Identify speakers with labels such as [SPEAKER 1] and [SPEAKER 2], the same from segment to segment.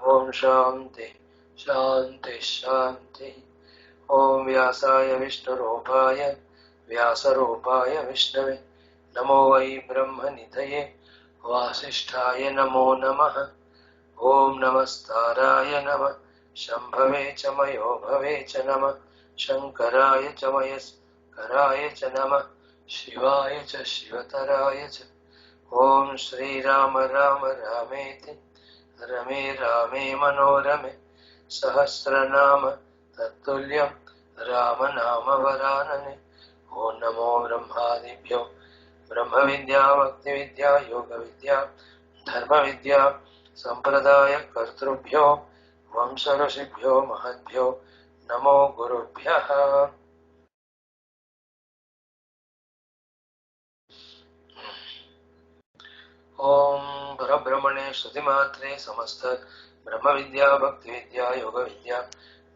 [SPEAKER 1] ओम शांति शांति शांति। ओम व्यासाय विष्णुरूपाय व्यासरूपाय विष्णवे नमो वै ब्रह्मनिधये वासिष्ठाय नमो नमः। ओम नमस्ताराय नमः शंभवे च मयो भवे च नमः शंकराय च मयस्कराय च नमः शिवाय च शिवतराय च। ओम श्रीराम राम रामेति रमे रामे मनोरमे सहस्रनाम तत्तुल्यं राम नाम वरानने। ओम नमो ब्रह्मादिभ्यो ब्रह्म विद्या भक्ति विद्या योग विद्या धर्म विद्या संप्रदाय कर्तृभ्यो वंश ऋषिभ्यो महद्भ्यो नमो गुरुभ्यः। ओम परब्रह्मणे श्रुतिमात्रे समस्त ब्रह्म विद्या भक्ति विद्या योग विद्या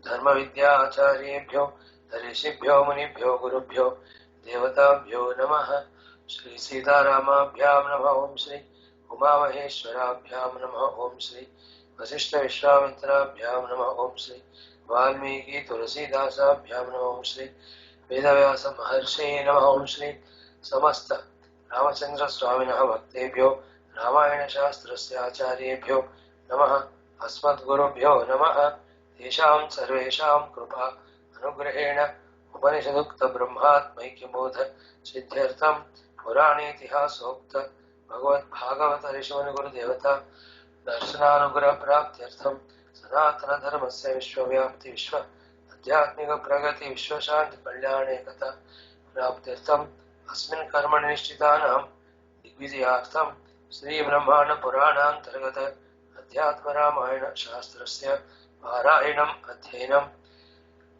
[SPEAKER 1] धर्म विद्या आचार्येभ्यो ऋषिभ्यो मुनिभ्यो गुरुभ्यो देवताभ्यो नमः। श्री सीतारामाभ्यां नमः। ओम श्री उमा महेश्वराभ्यां नमः। ओम श्री वशिष्ठ विश्वामित्राभ्यां नमः। ओम श्री वाल्मीकि तुलसीदासाभ्यां नमः। ओम श्री वेदव्यास महर्षे नमः। ओम श्री समस्त रामचंद्र स्वामिनः भक्तेभ्यो रामायण शास्त्रस्य आचार्येभ्यो नमः। अस्मद्गुरुभ्यो नमः। तेषां सर्वेषां कृपा अनुग्रहेण उपनिषदुक्त ब्रह्मात्मैक्यबोध सिद्ध्यर्थं पुराणेतिहासोक्त भगवद्भागवत ऋषिमुनिगुरुदेवता दर्शनानुग्रह प्राप्त्यर्थं सनातन धर्मस्य विश्वव्याप्ति विश्व आध्यात्मिक प्रगति विश्वशांति कल्याणेकता प्राप्त्यर्थं अस्मिन् कर्मणि निष्ठितानां दिग्विजयार्थं श्री ब्रह्मांड पुराणान्तर्गत अध्यात्म रामायण शास्त्रस्य पारायणम् अध्ययनं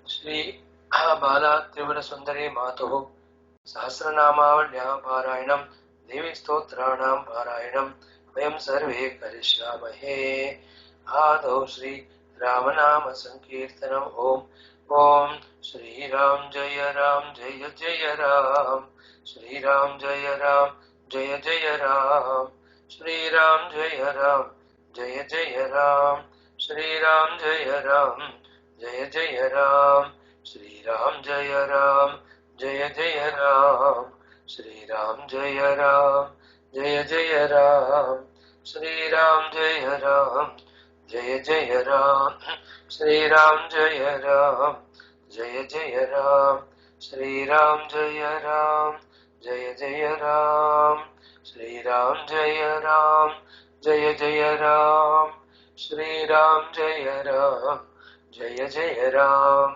[SPEAKER 1] श्री बाला त्रिपुर सुंदरी मातुः सहस्रनामावल्याः पारायणं देवी स्तोत्राणां पारायणं वयं सर्वे करिष्यामहे। आदौ श्री रामनाम संकीर्तनम्। ओम ओम श्री राम जय जय राम श्री राम जय जय राम श्री राम जय जय राम श्री राम जय जय राम श्री राम जय जय राम श्री राम जय जय राम श्री राम जय जय राम श्री राम जय जय राम श्री राम जय जय राम श्री राम जय जय राम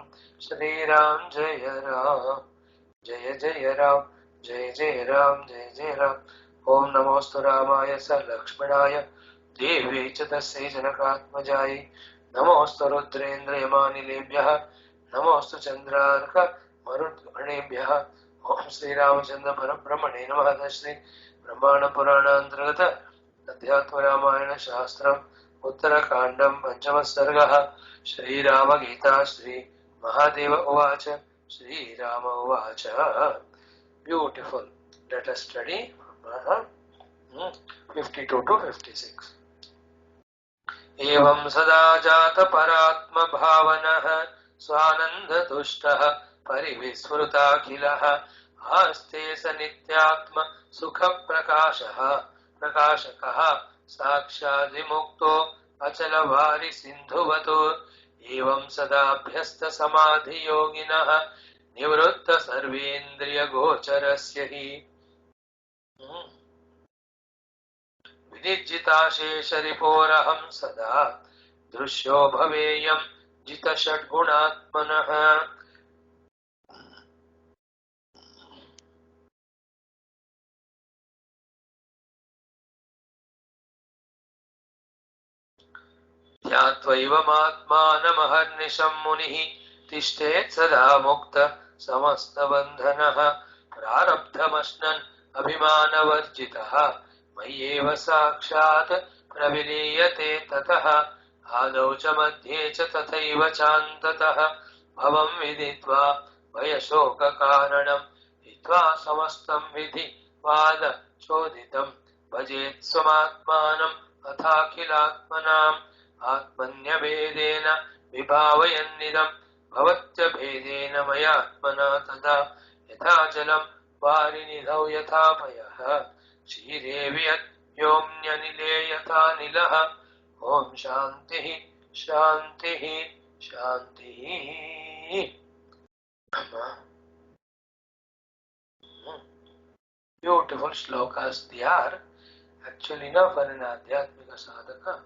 [SPEAKER 1] श्री राम जय जय राम श्री राम जय जय राम जय जय राम। ओम नमोस्तु रामाय स लक्ष्मणाय देव्यै च तस्यै जनकात्मजायै नमोस्तु रुद्रेन्द्रयमानिलेभ्यः नमोस्तु चन्द्रार्क मरुद्गणेभ्यः। ओम श्री रामचंद्र परब्रह्मणे नमः। श्री ब्रह्मांड पुराणान्तर्गत अध्यात्म रामायण शास्त्रम् उत्तरकाण्डं पंचम सर्गः। श्रीराम गीता श्री महादेव उवाच श्रीराम उवाच। Beautiful. Let us study 52 to 56। एवं सदा जात परात्म भावनः स्वानंद तुष्टः परिविस्मृताखिलः आस्ते स नित्यात्म सुख प्रकाशकः साक्षात् विमुक्तो अचल वारि सिन्धुवतो। एवं सदाभ्यस्त समाधि योगिनः निवृत्त सर्वेन्द्रिय गोचरस्य हि विनिज्जिताशेष रिपोरहं सदा दृश्यो भवेयं जित षड्गुणात्मनः। ध्यात्वैवमात्मानमहर्निशं मुनिः तिष्ठेत् सदा मुक्त समस्तबन्धनः। प्रारब्धमश्नन् अभिमानवर्जितः मय्येव साक्षात् प्रविलीयते ततः। आदौ च मध्ये च तथैव चान्ततः भवं विदित्वा भयशोककारणं हित्वा समस्तं विधि वादचोदितं भजेत् स्वमात्मानम् अथाखिलात्मनां आत्मन्यभेदेन विभावयन्निदं भवत्यभेदेन मयात्मना तदा यथा जलं वारिनिधौ यथा पयः क्षीरे व्योम्यनिले यथा निलः ओम शांति शांति शांति. Beautiful shlokas. They are actually enough for an Adhyatmika sadhaka.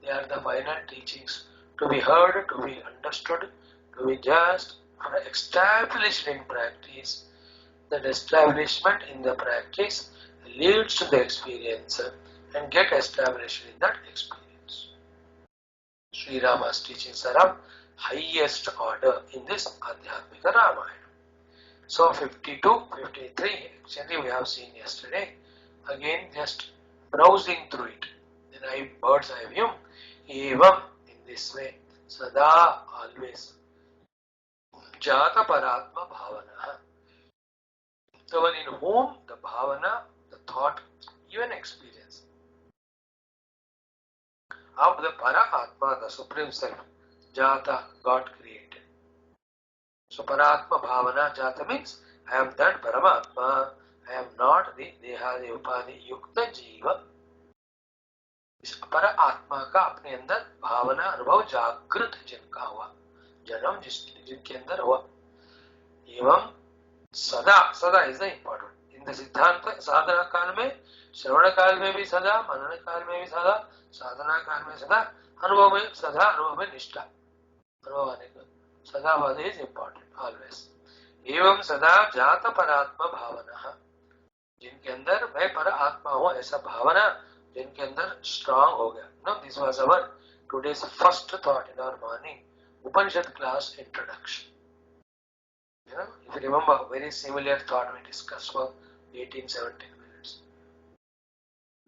[SPEAKER 1] They are the final teachings to be heard, to be understood, to be just established in practice. That establishment in the practice leads to the experience and get established in that experience. Sri Rama's teachings are of highest order in this Adhyatmika Ramayana. So 52, 53, actually we have seen yesterday. Again just browsing through it. Then I bird's eye view. Evam, in this way, sada, always. Jata paratma bhavana. The one in whom the bhavana, the thought, even experience of the Paratma, the Supreme Self, Jata, God created. So Paratma Bhavana Jata means I am that Paramatma, I am not the Dehadi Upadi Yukta Jiva. इस पर आत्मा का अपने अंदर भावना अनुभव जागृत जिनका हुआ, जन्म जिनके अंदर हुआ. एवं सदा, सदा is the important in the सिद्धांत. साधना काल में, श्रवण काल में भी सदा, मनन काल में भी सदा, साधना काल में सदा, अनुभव में सदा, अनुभव में निष्ठा, अनुभव आने का सदा वाद इज इम्पोर्टेंट ऑलवेज. एवं सदा जात परात्मा भावना, जिनके अंदर मैं पर आत्मा हूँ ऐसा भावना जिनके अंदर स्ट्रांग हो गया. No, this was our today's first thought in our morning Upanishad class introduction. You know, if you remember, very similar thought we discussed for 18-17 minutes.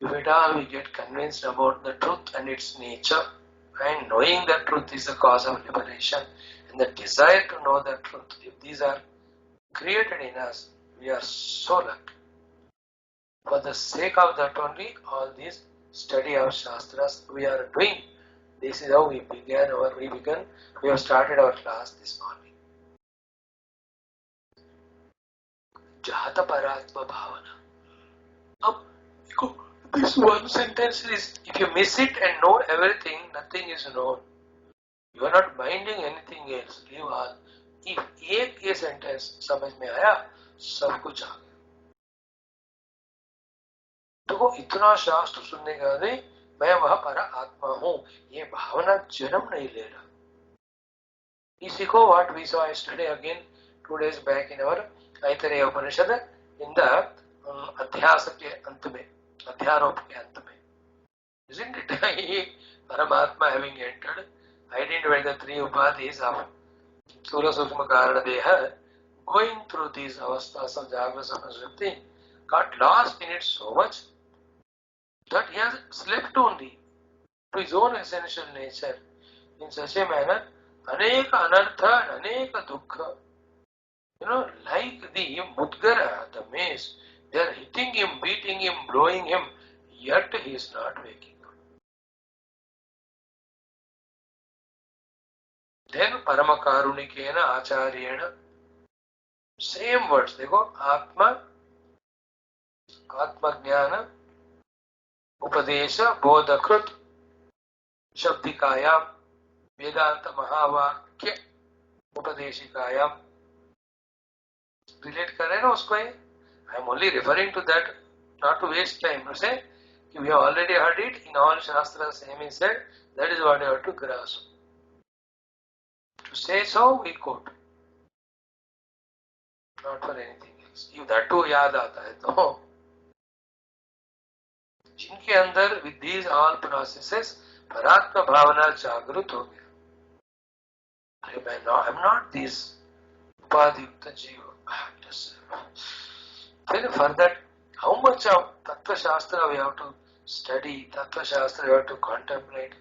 [SPEAKER 1] If at all we get convinced about the truth and its nature, and knowing that truth is the cause of liberation, and the desire to know the truth, if these are created in us, we are so lucky. For the sake of that only, all these study of Shastras we are doing. This is how we have started our class this morning. Jata Paratma Bhavana. Now, this one sentence is, if you miss it and know everything, nothing is known. You are not minding anything else. Leave all. If एक ये sentence समझ में आया, सब कुछ आ गया. तो इतना शास्त्र सुनने के बाद मैं वह पर आत्मा हूँ, ये भावना जन्म नहीं ले रहा. इसी को what we saw yesterday again 2 days back in our Aitareya Upanishad in the अध्यास के अंत में, अध्यारोप के अंत में, isn't it? Paramatma having entered, identified the three upadhis of Sthula Sukshma Karana Deha, going through these avasthas of Jagra Sapasripti, got lost in it so much that he has slept only to his own essential nature in such a manner, aneka anartha and aneka dukkha. You know, like the Mudgara, the mace, they are hitting him, beating him, blowing him, yet he is not waking up. Then Paramakarunikena Acharyena, same words, they go Atma, Atma Jnana, Upadesha, Bodhakrut, Shabdikayam, Vedanta Mahavakya, Upadeshikayam. Relate कर रहे ना उसको. I am only referring to that, not to waste time. To say we have already heard it in all shastras. Same is said. That is what you have to grasp. To say so, we quote, not for anything else. If that too याद आता है तो जिनके अंदर with these all processes परात्मा भावना जागृत हो गया. I am not this upadhyukta jiva. Then for that, how much of Tattva Shastra we have to study, Tattva Shastra we have to contemplate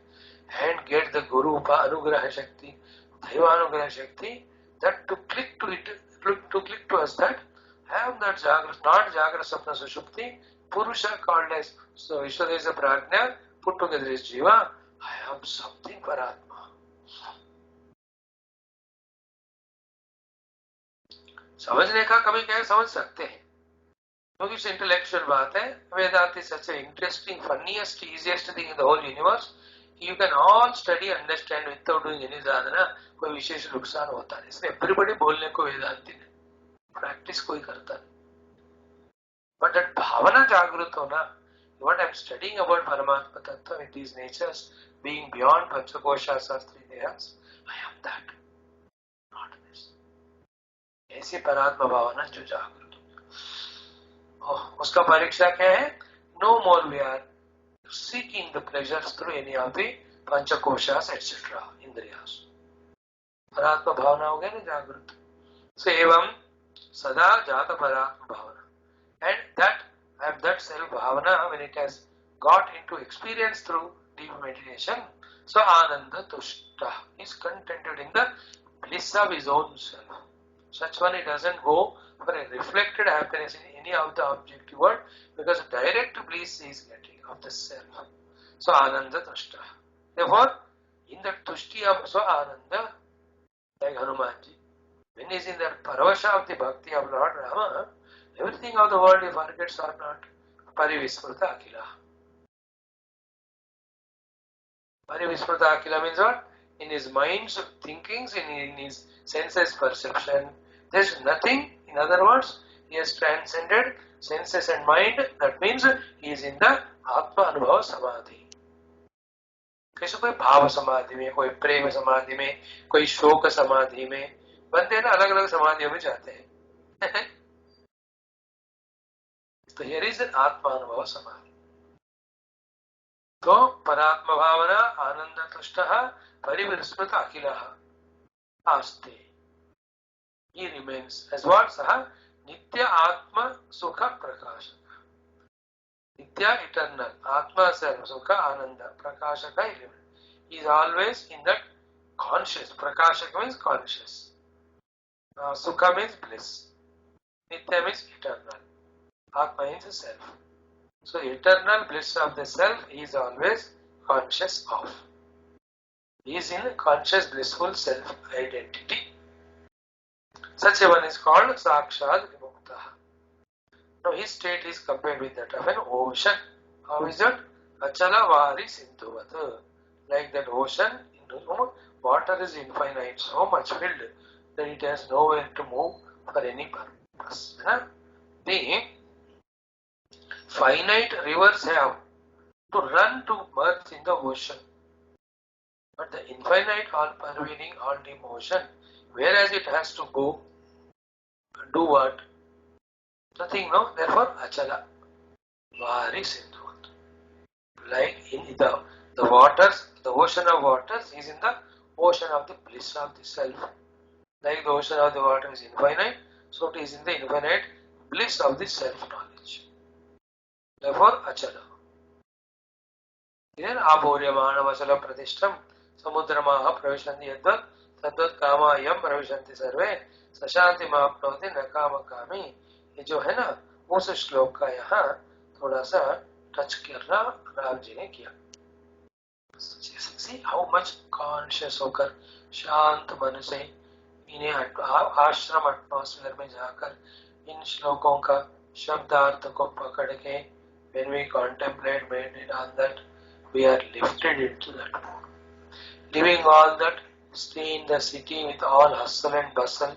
[SPEAKER 1] and get the Guru Anugraha Shakti, Daiva Anugraha Shakti, that to click to it, to click to us that I am that Jagra, not Jagra Sapna Sushupti, Purusha called as, so Ishwadesa Prajna, put together as Jiva, I am something परात्मा। समझने का कभी क्या समझ सकते हैं, क्योंकि it's intellectual बात है। Vedanta is such a interesting, funniest, easiest thing in the whole universe. You can all study understand without doing any sadhana, कोई विशेष नुकसान होता नहीं। इसलिए एवरीबडी बोलने को वेदांति ने, प्रैक्टिस कोई करता नहीं। बट दैट भावना जागृत होना, what I'm studying about Paramatma Tattva with these natures being beyond Panchakoshas or three dehas, I am that, not this. ऐसी परात्मा भावना जो जागृत हो, उसका परीक्षा क्या है? No more we are seeking the pleasures through any of the Panchakoshas etc. Indriyas. परात्मा भावना हो गया ना जागृत। So एवं सदा जात परात्मा भावना, and that self bhavana, when it has got into experience through deep meditation, so ananda tushta is contented in the bliss of his own self. Such one, he doesn't go for a reflected happiness in any of the objective world, because direct bliss is getting of the self. So ananda tushta. Therefore, in the tushti of so ananda, like Hanumanji, when he is in the paravasha of the bhakti of Lord Rama, everything of the world he forgets or not. Parivismrta akila. Parivismrta akila means what? In his mind's thinkings, in his senses perception, there is nothing. In other words, he has transcended senses and mind. That means he is in the Atma Anubhava Samadhi. कैसे कोई भाव समाधि में, कोई प्रेम समाधि में, कोई शोक समाधि में, बनते हैं ना, अलग अलग समाधियों में जाते हैं। तो हियर इज एन आत्मानुभव समाधि। तो परात्म भावना आनंद तुष्ट परिविस्मृत अखिल आस्ते, he remains as what? सह नित्य आत्म सुख प्रकाशक, नित्य eternal आत्मा self सुख आनंद प्रकाशक element. He is always in that conscious. Prakashaka means conscious, sukha means bliss, nitya means eternal, atma means self. So eternal bliss of the self he is always conscious of. He is in conscious blissful self identity. Such a one is called Sakshad Vimukta. Now his state is compared with that of an ocean. How is it? Achala Vari Sindhuvat. Like that ocean, in whom water is infinite, so much filled that it has nowhere to move for any purpose. The finite rivers have to run to merge in the ocean, but the infinite, all-pervading, all-deep ocean, whereas it has to go, do what? Nothing, no? Therefore, Achala, Vari Sindhuvat. Like in the waters, the ocean of waters is in the ocean of the bliss of the self. Like the ocean of the water is infinite, so it is in the infinite bliss of the self-knowledge. Therefore, Achala. Then Abhoryamana Pratishtam Samudramaha Pravishanti Yadvat Tadvat Kama Yam Pravishanti Sarve Sashanti Mahapnoti Nakama Kami. ये जो है ना, उस श्लोक का यहाँ थोड़ा सा टच करना राम जी ने किया। See how much conscious होकर शांत मन से इन्हें आश्रम एटमॉस्फेयर में जाकर इन श्लोकों का शब्दार्थ को पकड़ के, when we contemplate, meditate on that, we are lifted into that mood. Leaving all that, stay in the city with all hustle and bustle,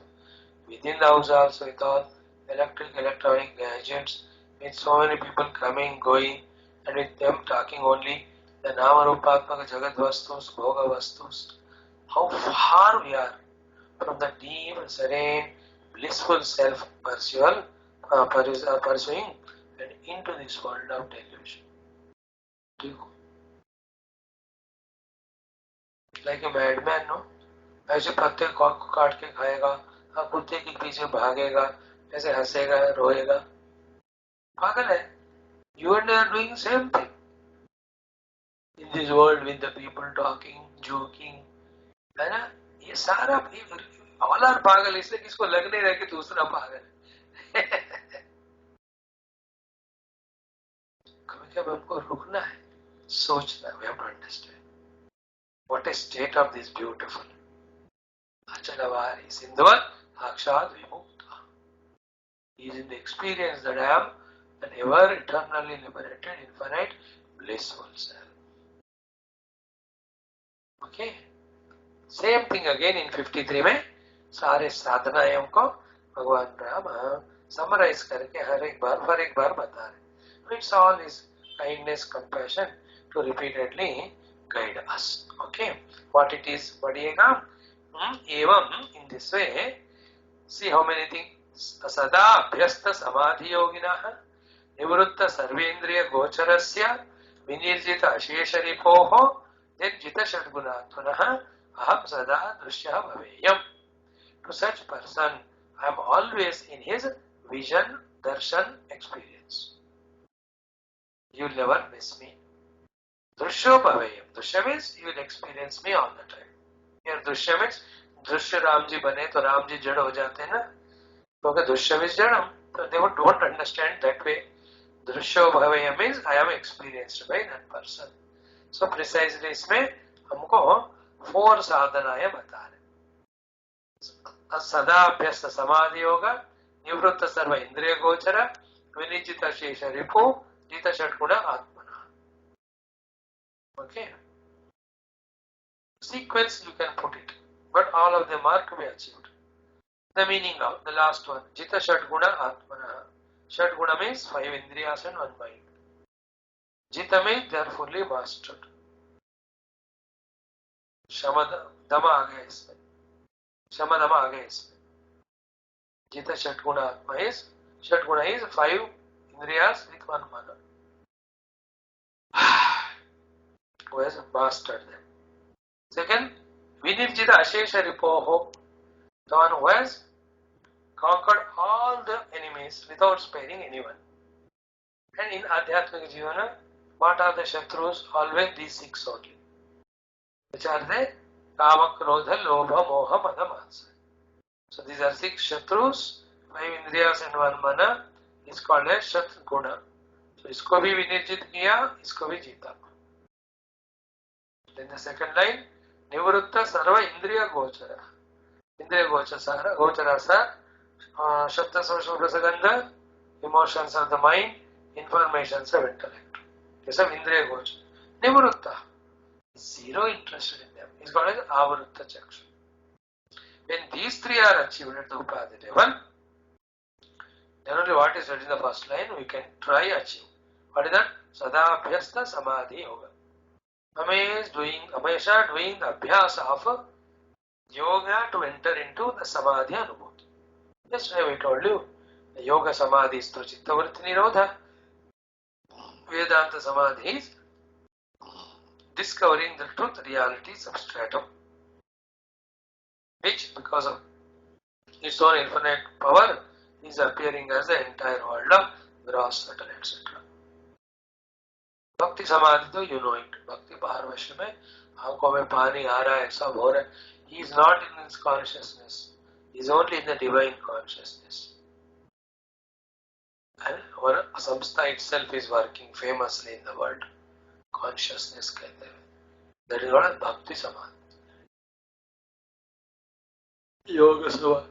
[SPEAKER 1] within the house also with all electronic gadgets, with so many people coming, going, and with them talking only the Nama Rupatmaka Jagat Vastus, Bhoga Vastus. How far we are from the deep, serene, blissful self-pursuing and into this world of delusion. Like a madman, no? ऐसे पत्ते काट के खाएगा, कुत्ते के पीछे भागेगा, ऐसे हंसेगा, रोएगा, पागल है. You and I are doing same thing in this world with the people talking, joking, है ना? ये सारा all are पागल, इसलिए किसको लग नहीं रहा कि दूसरा पागल है. कभी कभी हमको रुकना है, सोचना. We have to understand. What a state of this beautiful Achalavari Sindhuva Akshad Vimukta. He is in the experience that I am an ever eternally liberated, infinite, blissful self. Okay? Same thing again in 53 में सारे साधनाओं को भगवान Ram summarise करके हर एक बार बता रहे. It's all his kindness, compassion to repeatedly guide us. Okay? What it is, padiyega. Evam, in this way, see how many things. Sada abhyasta samadhi yoginah nivrutta sarvendriya gocharasya vinirjita ashesharipoho then jita shadgunatmanah aham sada drushya bhaveyam. To such person, I am always in his vision, darshan, experience. You will never miss me. Drushya bhaveyam. Drushya means you will experience me all the time. Here drushya means दृश्य राम जी बने तो राम जी जड़ हो जाते हैं ना, क्योंकि दृश्य मीन्स जड़म, तो they don't understand that way. दृश्य भवेय means I am experienced by that person. So precisely इसमें हमको 4 साधनाएं बता रहे. सदा अभ्यस्त समाधि योगा, निवृत्त सर्व इंद्रिय गोचर, विनिचित शेष रिपु, जित षट्गुण आत्मना. Okay. Sequence you can put it, but all of them are to be achieved. The meaning now, the last one, Jita Shatguna Atmana. Shatguna means 5 Indriyas and 1 mind. Jita means they are fully mastered. Shamadama आ गया इसमें. Shamadama आ गया इसमें. Jita Shatguna Atma is, Shatguna is 5 Indriyas with 1 mana. Who has mastered them. Second, Vinirjita Ashesha Ripoho, the one who has conquered all the enemies without sparing anyone. And in Adhyatmika Jivana, what are the Shatrus? Always these 6 only. Which are they? Kama, Krodha, Lobha, Moha, Mada, Mansa. So these are 6 Shatrus, 5 Indriyas and 1 Mana, is called as Shatruguna. So isko bhi Vinirjit kiya, isko bhi Jita. Then the second line, Nivrutta Sarva Indriya Gochara. Indriya Gochara sir, Shabda Samshubhasagandha, emotions of the mind, informations of intellect. These are Indriya Gochara. Nivrutta, zero interest in them. It's called as Avarutta Chaksha. When these 3 are achieved at the Upadhi level, then only what is said in the first line we can try achieve. What is that? Sada Abhyasta Samadhi Yoga. Amesha doing the abhyasa of yoga to enter into the samadhi anubhuti. Just as I told you, the yoga samadhi is through chitta vritti nirodha. Vedanta samadhi is discovering the truth, reality, substratum, which because of its own infinite power is appearing as the entire world of gross, subtle, etc. भक्ति समाधि तो you know it. भक्ति पारवश्य में आंखों में पानी आ रहा है, सब हो रहा है. He is not in his consciousness. He is only in the divine consciousness. And our samstha itself is working famously in the world. Consciousness कहते हैं. That is what bhakti samadhi. Yoga samadhi,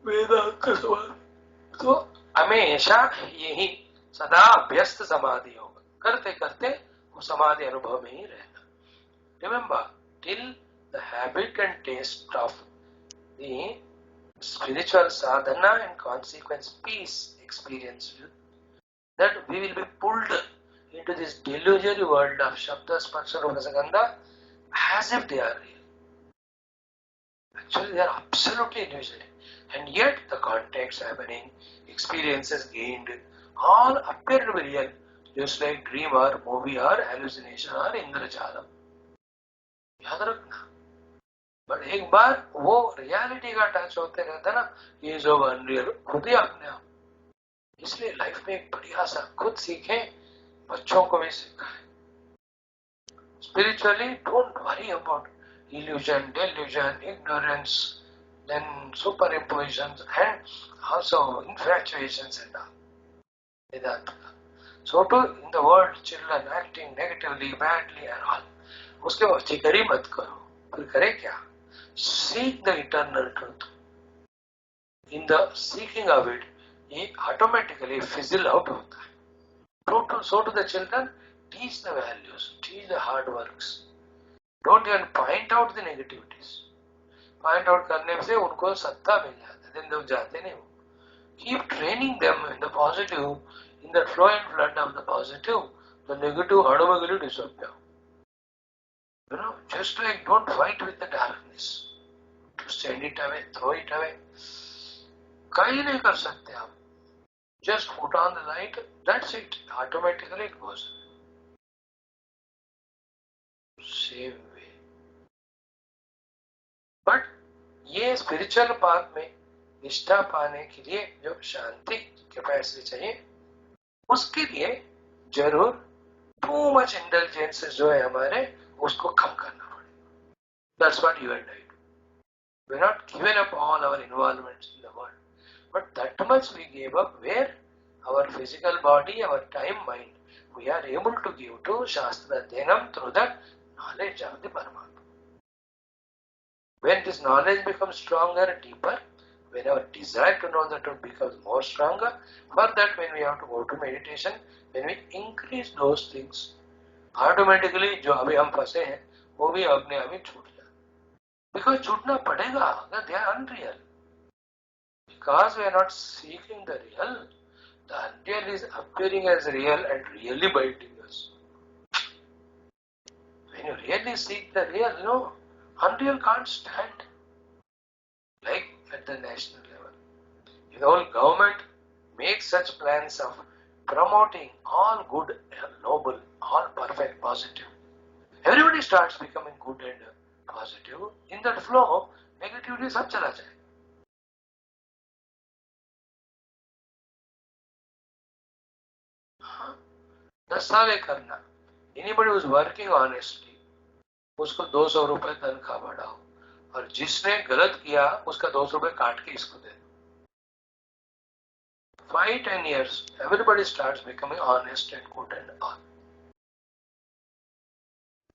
[SPEAKER 1] Vedanta samadhi. तो हमेशा यही सदा अभ्यस्त समाधि होगा. करते करते वो समाधि अनुभव में ही रहना. Remember, till the habit and taste of the spiritual sadhana and consequence peace experience, that we will be pulled into this delusory world of Shabda, Sparsha, Rasagandha as if they are real. Actually, they are absolutely illusory. And yet, the contacts happening, experiences gained, all appear to be real. Just like dream or movie or hallucination or इंद्रजालम. याद रखना. But एक बार वो reality का touch होते रहता ना, ये जो अनरियल खुद ही अपने आप. इसलिए लाइफ में एक बढ़िया सा खुद सीखें, बच्चों को भी सिखाएं. Spiritually, don't worry about illusion, delusion, ignorance, then superimpositions and also infatuations and all. Vedanta. So too in the world, children acting negatively, badly and all. उसके बाद जिक्र मत करो, फिर करे क्या? Seek the eternal truth. In the seeking of it, it automatically fizzle out होता है. So to the children, teach the values, teach the hard works. Don't even point out the negativities. Point out करने से उनको सत्ता मिल जाता है, then लोग जाते नहीं. Keep training them in the positive, in the flow and flood of the positive. The negative automatically disappear. You know, just like don't fight with the darkness. To send it away, throw it away. कहीं नहीं कर सकते आप. Just put on the light, that's it. Automatically it goes. Same way. But ये spiritual path में निष्ठा पाने के लिए जो शांति कैपेसिटी चाहिए, उसके लिए जरूर टू मच इंटेलिजेंस जो है हमारे, उसको कम करना पड़ेगा. That's what you and I do. We're not given up all our involvements in the world, but that much we gave up where our physical body, our time, mind, we are able to give to Shastra Adhyanam through the knowledge of the Paramatma. When this knowledge becomes stronger, deeper, when our desire to know the truth becomes more stronger, for that when we have to go to meditation, when we increase those things, automatically जो अभी हम फंसे हैं वो भी अपने आप ही छूट जाए. Because छूटना पड़ेगा, they are unreal. Because we are not seeking the real, the unreal is appearing as real and really biting us. When you really seek the real, you know, unreal can't stand. Like at the national level, if the whole government makes such plans of promoting all good, noble, all perfect, positive, everybody starts becoming good and positive. In that flow, negativity सब चला जाए. 10 साल करना. Anybody who is working honestly, उसको 200 रुपए तनख्वाह बढ़ाओ, और जिसने गलत किया उसका 200 रुपए काट के इसको दे. 5-10 years, everybody starts becoming honest and good and all.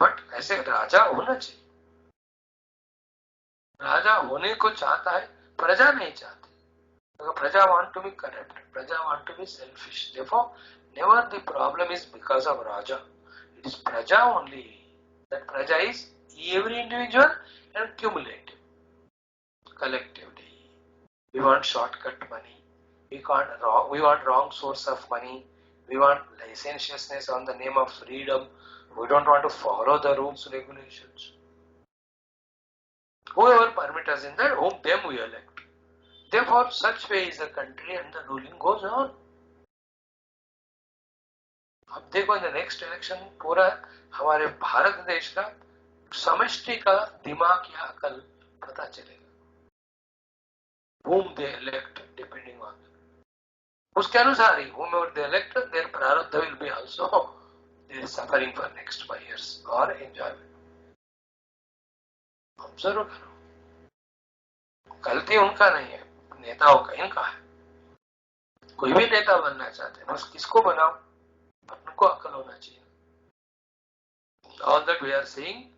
[SPEAKER 1] But ऐसे राजा होना चाहिए. राजा होने को चाहता है, प्रजा नहीं चाहती. Praja want to be corrupt. Praja want to be selfish. Therefore, never the problem is because of Raja. It is Praja only. That Praja is every individual and cumulative. Collectively. We want shortcut money. We want wrong source of money. We want licentiousness on the name of freedom. We don't want to follow the rules, regulations. Whoever permit us in that, whom them we elect. Therefore, such way is the country and the ruling goes on. अब देखो in the next election पूरा हमारे भारत देश का समष्टि का दिमाग या अकल पता चलेगा. Whom they elect depending on them. उसके अनुसार ही whomever they elect, their प्रारब्ध will be also their suffering for next 5 years or enjoyment. Observe करो. गलती उनका नहीं है, नेताओं का, इनका है. कोई भी नेता बनना चाहते हैं, बस किसको बनाओ, उनको अकल होना चाहिए. All that we are saying,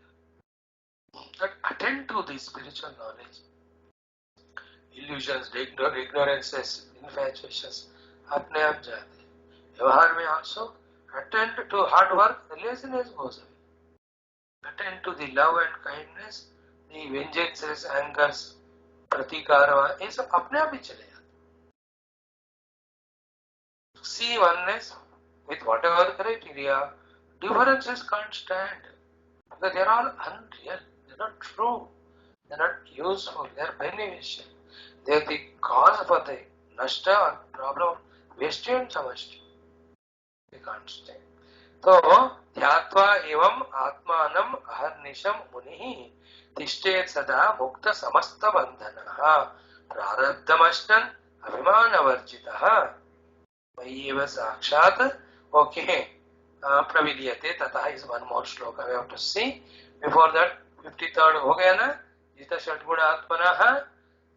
[SPEAKER 1] that attend to the spiritual knowledge. Illusions, ignorances, infatuations, अपने आप जाते. व्यवहार में also attend to hard work, the laziness goes away. Attend to the love and kindness, the vengeances, angers, प्रतिकार, ये सब अपने आप ही चले जाते. See oneness with whatever criteria, differences can't stand because they are all unreal, they are not true, they are not useful, they are beneficial. They are the cause for the nashta or problem, wastage and samashti. They can't stand. So, ध्यात्वा एवं आत्मानम अहर्निशम मुनिः तिष्ठेत सदा मुक्त समस्त बंधनः प्रारब्धमश्नन् अभिमानवर्जितः मय्येव साक्षात्. Okay, प्रविलीयते तथा is one more shloka we have to see. Before that 53rd हो गया ना, जित षट्गुण आत्मनः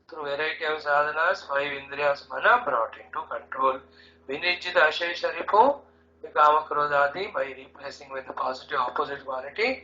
[SPEAKER 1] through variety of sadhanas 5 indriyas mana brought into control. Vinijjita ashesha ripu, Vikama Krodadi, by replacing with the positive opposite quality,